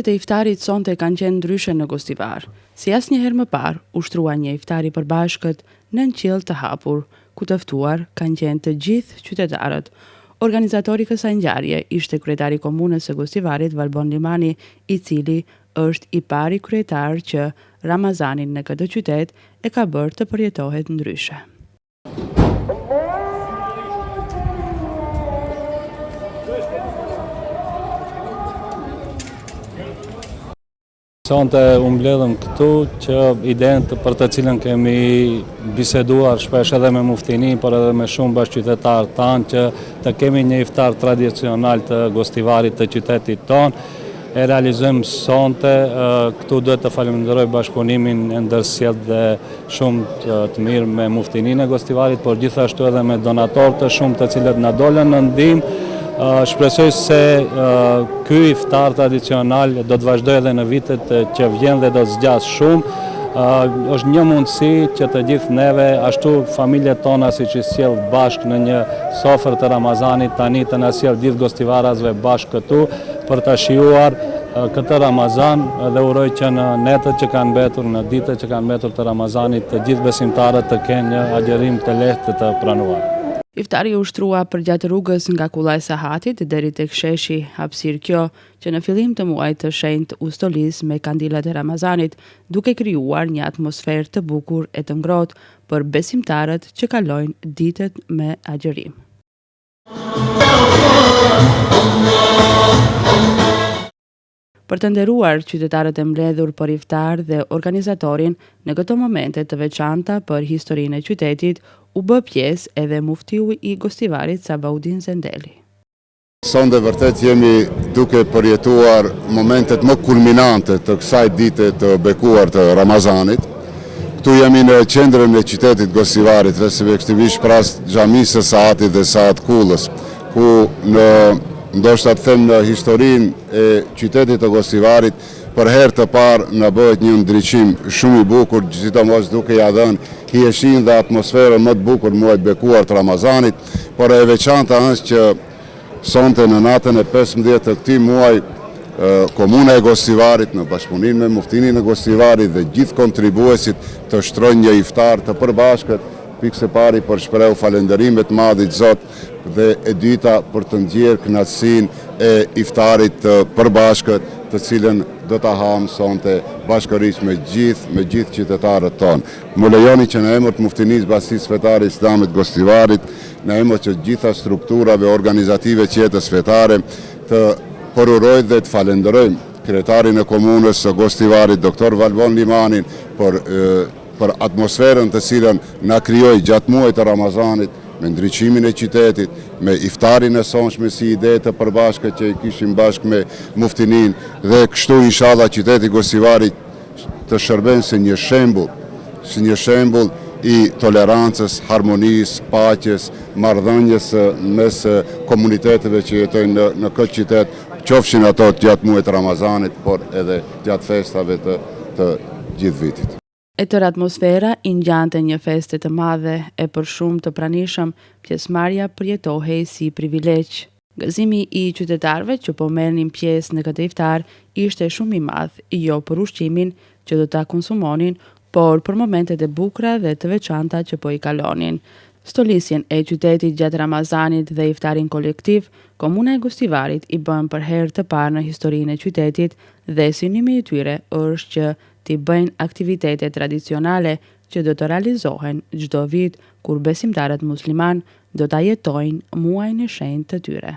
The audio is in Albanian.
Momentet e iftarit sonte kanë qenë ndryshe në Gostivar. Si asnjëherë më parë, ushtrua një iftar i përbashkët në një qiell të hapur, ku të ftuar kanë qenë të gjithë qytetarët. Organizatori kësaj ngjarje ishte kryetari i komunës së Gostivarit, Valbon Limani, i cili është i pari kryetar që Ramazanin në këtë qytet e ka bërë të përjetohet ndryshe. Sonte u mbledhëm këtu që idenë për të cilën kemi biseduar shpesh edhe me muftini, por edhe me shumë bashkëqytetarë tanë, që të kemi një iftar tradicional të Gostivarit të qytetit tonë. E realizojmë sonte. Këtu duhet të falenderoj bashkëpunimin e ndërsjellë dhe shumë të mirë me muftinin e Gostivarit, por gjithashtu edhe me donatorë të shumë të cilët na dolën në ndihmë. Shpresoj se ky iftar tradicional do të vazhdojë edhe në vitet që vjen dhe do të zgjas shumë. Është një mundësi që të gjithë neve, ashtu familjet tona siç i sjell bashkë në një sofër të Ramazanit, tani të na sjell gjithë gostivarazve bashkë këtu për ta shijuar këtë Ramazan, dhe uroj që në netët që kanë mbetur, në ditët që kanë mbetur të Ramazanit, të gjithë besimtarët të kenë një agjerim të lehtë të pranuar. Iftari u ushtrua përgjatë rrugës nga Kullaj Sahatit deri tek sheshi hapësirë Kjo, që në fillim të muajit të shenjtë u stolis me kandilat e Ramazanit, duke krijuar një atmosferë të bukur e të ngrohtë për besimtarët që kalojnë ditët me agjerim. Për të nderuar qytetarët e mbledhur për iftar dhe organizatorin në këto momente të veçanta për historinë e qytetit, u bë pjesë edhe muftiu i Gostivarit Sabaudin Zendeli. Sonte vërtet jemi duke përjetuar momentet më kulminante të kësaj dite të bekuar të Ramazanit. Këtu jemi në qendrën e qytetit Gostivarit, respektivisht pras xhamisë së Sahatit dhe Sahat Kullës, ku ndoshta të them në historinë e qytetit të Gostivarit, për herë të parë në bëhet një ndriçim shumë i bukur, sidomos duke ja dhënë hijeshin dhe atmosferën më të bukur muajit bekuar të Ramazanit, por e veçanta është që sonte në natën e 15 të këtij muaji, komuna e Gostivarit në bashkëpunim me muftinin e Gostivarit dhe gjithë kontribuesit të shtrojnë një iftar të përbashkët, pikë së pari për shpreh falënderimet Madhit Zot, dhe e dyta për të nxjerrë kënaqësinë e iftarit të përbashkët, të cilën do ta ham sonte bashkërisht me gjithë qytetarët tonë. Më lejoni që në emër të muftinisë Bashkisë Fetare Islamit Gostivarit, në emër të gjitha strukturave organizative të jetës fetare, të përuroj dhe të falenderojmë kryetarin e komunës së Gostivarit, doktor Valbon Limanin, për atmosferën të cilën na krijoi gjatë muajit të Ramazanit, me ndriçimin e qytetit, me iftarin e sonshme si ide të përbashkët që i kishim bashkë me muftinin, dhe kështu inshallah qyteti Gostivarit të shërben si një shembull i tolerancës, harmonisë, paqes, marrëdhënies mes komuniteteve që jetojnë në këtë qytet, qofshin ato gjatë muajit të Ramazanit, por edhe gjatë festave të gjithë vitit. E tërë atmosfera i ngjante një feste të madhe e për shumë të pranishëm, pjesëmarrja përjetohej si privilegj. Gëzimi i qytetarëve që po merrnin pjesë në këtë iftar ishte shumë i madh, jo për ushqimin që do ta konsumonin, por për momentet e bukura dhe të veçanta që po i kalonin. Stolisjen e qytetit gjatë Ramazanit dhe iftarin kolektiv, komuna e Gostivarit i bën për herë të parë në historinë e qytetit, dhe synimi i tyre është që t'i bëjnë aktivitete tradicionale që do të realizohen çdo vit kur besimtarët musliman do ta jetojnë muajin e shenjtë të tyre.